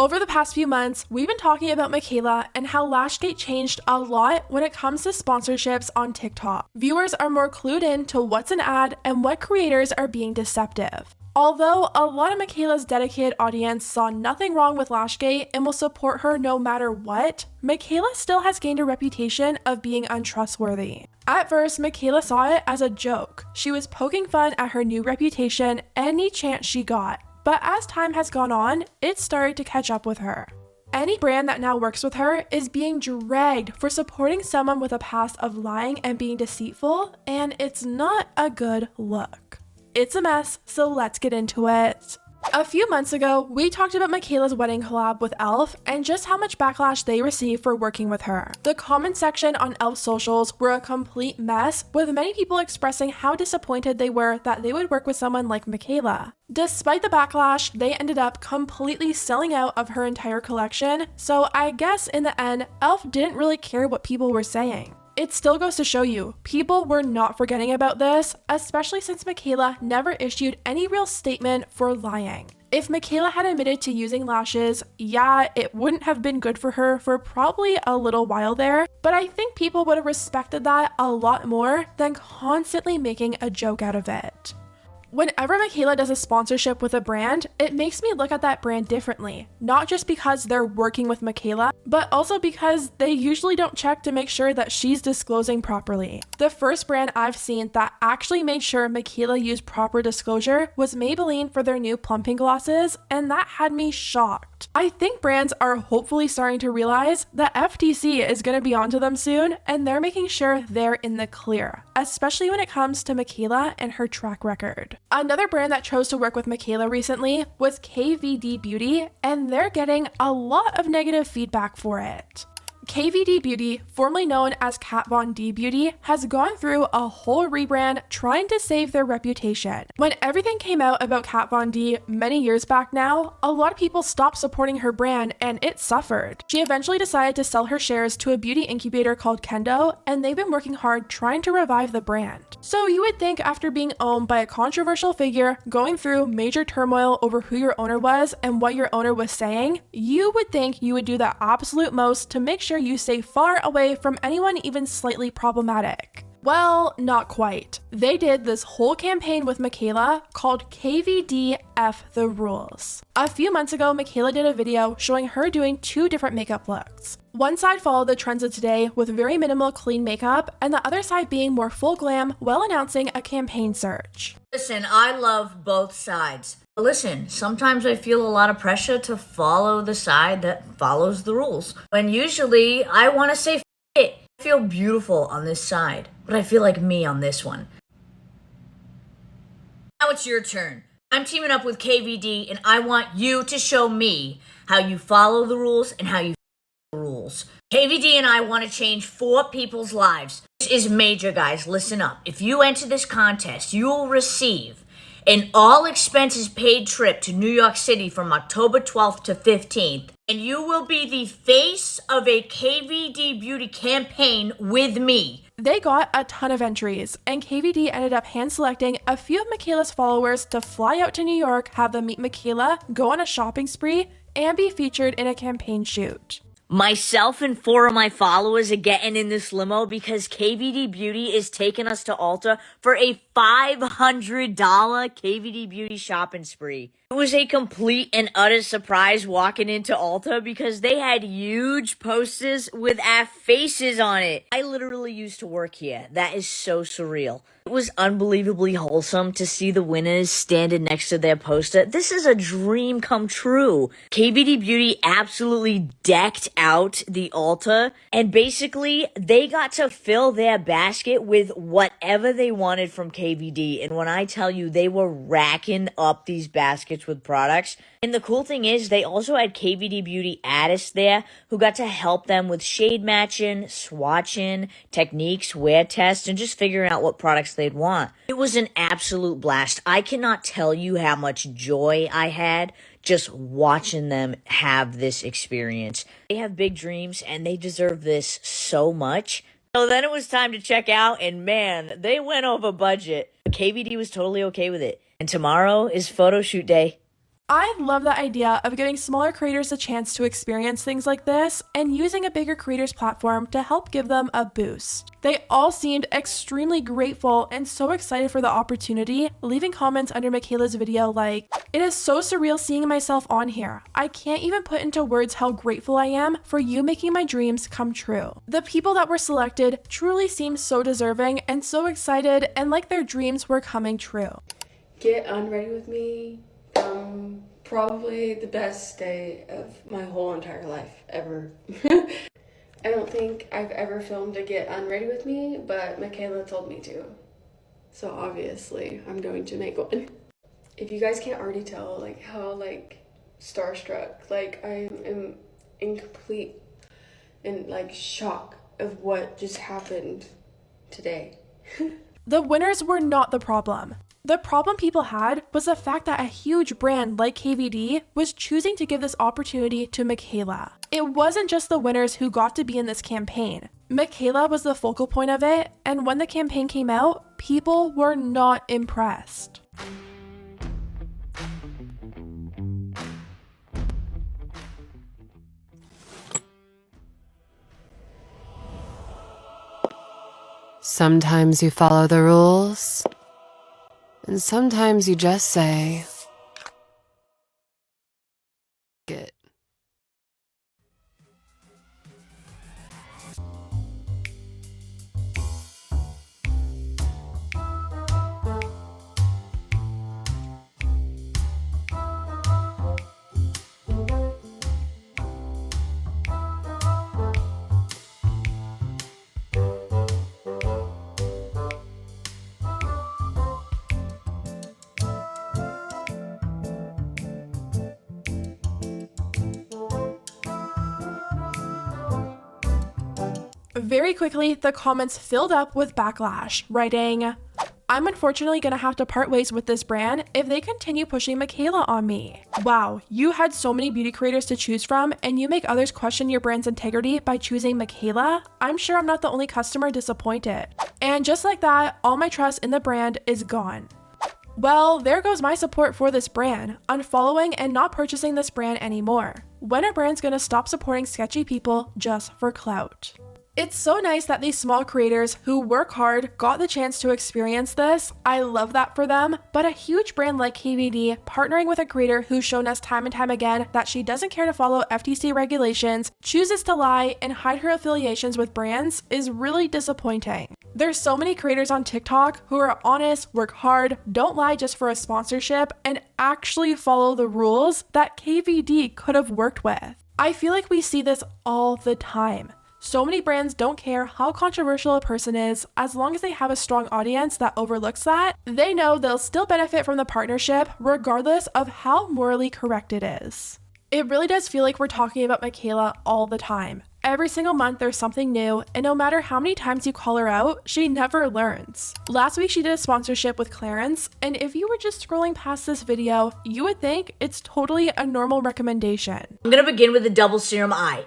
Over the past few months, we've been talking about Michaela and how Lashgate changed a lot when it comes to sponsorships on TikTok. Viewers are more clued in to what's an ad and what creators are being deceptive. Although a lot of Michaela's dedicated audience saw nothing wrong with Lashgate and will support her no matter what, Michaela still has gained a reputation of being untrustworthy. At first, Michaela saw it as a joke. She was poking fun at her new reputation any chance she got. But as time has gone on, it started to catch up with her. Any brand that now works with her is being dragged for supporting someone with a past of lying and being deceitful, and it's not a good look. It's a mess, so let's get into it. A few months ago, we talked about Michaela's wedding collab with e.l.f. and just how much backlash they received for working with her. The comment section on e.l.f. socials were a complete mess, with many people expressing how disappointed they were that they would work with someone like Michaela. Despite the backlash, they ended up completely selling out of her entire collection, so I guess in the end, e.l.f. didn't really care what people were saying. It still goes to show you, people were not forgetting about this, especially since Michaela never issued any real statement for lying. If Michaela had admitted to using lashes, yeah, it wouldn't have been good for her for probably a little while there, but I think people would have respected that a lot more than constantly making a joke out of it. Whenever Michaela does a sponsorship with a brand, it makes me look at that brand differently, not just because they're working with Michaela, but also because they usually don't check to make sure that she's disclosing properly. The first brand I've seen that actually made sure Michaela used proper disclosure was Maybelline for their new plumping glosses, and that had me shocked. I think brands are hopefully starting to realize that FTC is going to be onto them soon, and they're making sure they're in the clear, especially when it comes to Michaela and her track record. Another brand that chose to work with Michaela recently was KVD Beauty, and they're getting a lot of negative feedback for it. KVD Beauty, formerly known as Kat Von D Beauty, has gone through a whole rebrand trying to save their reputation. When everything came out about Kat Von D many years back now, a lot of people stopped supporting her brand and it suffered. She eventually decided to sell her shares to a beauty incubator called Kendo, and they've been working hard trying to revive the brand. So you would think after being owned by a controversial figure, going through major turmoil over who your owner was and what your owner was saying, you would think you would do the absolute most to make sure you stay far away from anyone even slightly problematic. Well, not quite. They did this whole campaign with Michaela called KVD F the Rules. A few months ago, Michaela did a video showing her doing two different makeup looks. One side followed the trends of today with very minimal clean makeup, and the other side being more full glam while announcing a campaign surge. Listen, I love both sides. Listen, sometimes I feel a lot of pressure to follow the side that follows the rules. When usually I want to say, F it. I feel beautiful on this side, but I feel like me on this one. Now it's your turn. I'm teaming up with KVD, and I want you to show me how you follow the rules and how you follow the rules. KVD and I want to change 4 people's lives. This is major, guys. Listen up. If you enter this contest, you will receive an all-expenses-paid trip to New York City from October 12th to 15th, and you will be the face of a KVD Beauty campaign with me. They got a ton of entries, and KVD ended up hand-selecting a few of Michaela's followers to fly out to New York, have them meet Michaela, go on a shopping spree, and be featured in a campaign shoot. Myself and 4 of my followers are getting in this limo because KVD Beauty is taking us to Ulta for a $500 KVD Beauty shopping spree. It was a complete and utter surprise walking into Ulta because they had huge posters with our faces on it. I literally used to work here. That is so surreal. It was unbelievably wholesome to see the winners standing next to their poster. This is a dream come true. KVD Beauty absolutely decked out the Ulta, and basically they got to fill their basket with whatever they wanted from KVD. And when I tell you, they were racking up these baskets with products. And the cool thing is they also had KVD Beauty artists there who got to help them with shade matching, swatching, techniques, wear tests, and just figuring out what products they'd want. It was an absolute blast. I cannot tell you how much joy I had just watching them have this experience. They have big dreams and they deserve this so much. So then it was time to check out, and man, they went over budget. But KVD was totally okay with it. And tomorrow is photo shoot day. I love the idea of giving smaller creators a chance to experience things like this and using a bigger creators platform to help give them a boost. They all seemed extremely grateful and so excited for the opportunity, leaving comments under Michaela's video like, "It is so surreal seeing myself on here. I can't even put into words how grateful I am for you making my dreams come true." The people that were selected truly seemed so deserving and so excited and like their dreams were coming true. Get Unready with me. Probably the best day of my whole entire life ever. I don't think I've ever filmed a Get Unready with me, but Michaela told me to. So obviously I'm going to make one. If you guys can't already tell like how like starstruck, like I am in complete and like shock of what just happened today. The winners were not the problem. The problem people had was the fact that a huge brand like KVD was choosing to give this opportunity to Michaela. It wasn't just the winners who got to be in this campaign. Michaela was the focal point of it, and when the campaign came out, people were not impressed. Sometimes you follow the rules, and sometimes you just say, it. Very quickly, the comments filled up with backlash, writing, "I'm unfortunately gonna have to part ways with this brand if they continue pushing Michaela on me. Wow, you had so many beauty creators to choose from and you make others question your brand's integrity by choosing Michaela? I'm sure I'm not the only customer disappointed." And just like that, all my trust in the brand is gone. Well, there goes my support for this brand, unfollowing and not purchasing this brand anymore. When are brands gonna stop supporting sketchy people just for clout? It's so nice that these small creators who work hard got the chance to experience this. I love that for them, but a huge brand like KVD partnering with a creator who's shown us time and time again that she doesn't care to follow FTC regulations, chooses to lie and hide her affiliations with brands is really disappointing. There's so many creators on TikTok who are honest, work hard, don't lie just for a sponsorship, and actually follow the rules that KVD could have worked with. I feel like we see this all the time. So many brands don't care how controversial a person is, as long as they have a strong audience that overlooks that, they know they'll still benefit from the partnership regardless of how morally correct it is. It really does feel like we're talking about Michaela all the time. Every single month there's something new, and no matter how many times you call her out, she never learns. Last week she did a sponsorship with Clarence, and if you were just scrolling past this video, you would think it's totally a normal recommendation. I'm gonna begin with the double serum eye.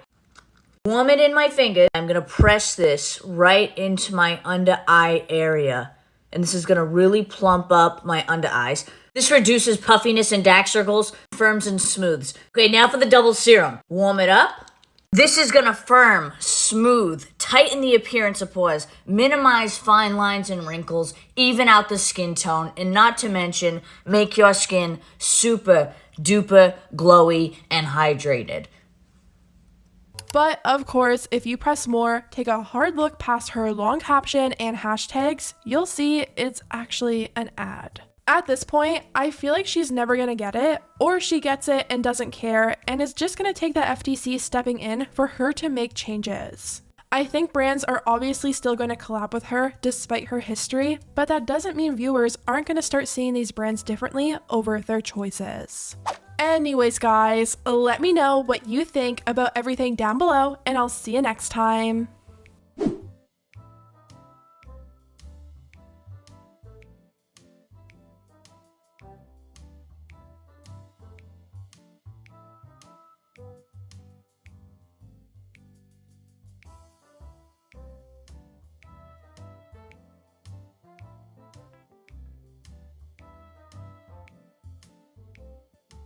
Warm it in my finger. I'm gonna press this right into my under eye area. And this is gonna really plump up my under eyes. This reduces puffiness and dark circles, firms and smooths. Okay, now for the double serum. Warm it up. This is gonna firm, smooth, tighten the appearance of pores, minimize fine lines and wrinkles, even out the skin tone, and not to mention, make your skin super duper glowy and hydrated. But of course, if you press more, take a hard look past her long caption and hashtags, you'll see it's actually an ad. At this point, I feel like she's never gonna get it, or she gets it and doesn't care, and is just gonna take the FTC stepping in for her to make changes. I think brands are obviously still going to collab with her despite her history, but that doesn't mean viewers aren't going to start seeing these brands differently over their choices. Anyways guys, let me know what you think about everything down below and I'll see you next time.